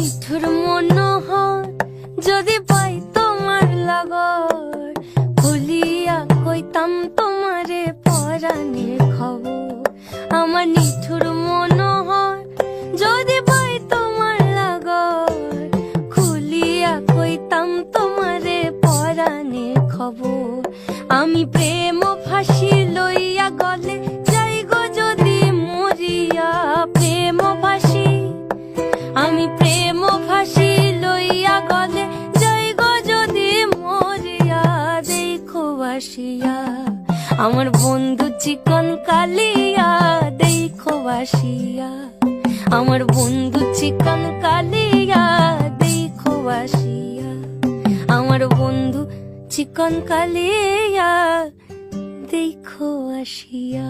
নিঠুর মনোহর যদি পাই তোমার লাগর, খুলিয়া কইতাম তোমারে পরাণের খবর। আমার নিঠুর মনোহর যদি পাই তোমার লাগর, খুলিয়া কইতাম তোমারে পরাণের খবর। আমি প্রেম ফাঁসি লইয়া গলে যাই গো যদি মরিয়া, প্রেম ফাঁসি আমি প্রেম ফাঁসি লইয়া গলে যাই গো যদি মরিয়া। দেখো বাসিয়া আমার বন্ধু চিকন কালিয়া, দেখো বাসিয়া আমার বন্ধু চিকন কালিয়া, দেখো বাসিয়া আমার বন্ধু চিকন কালিয়া, দেখো আসিয়া।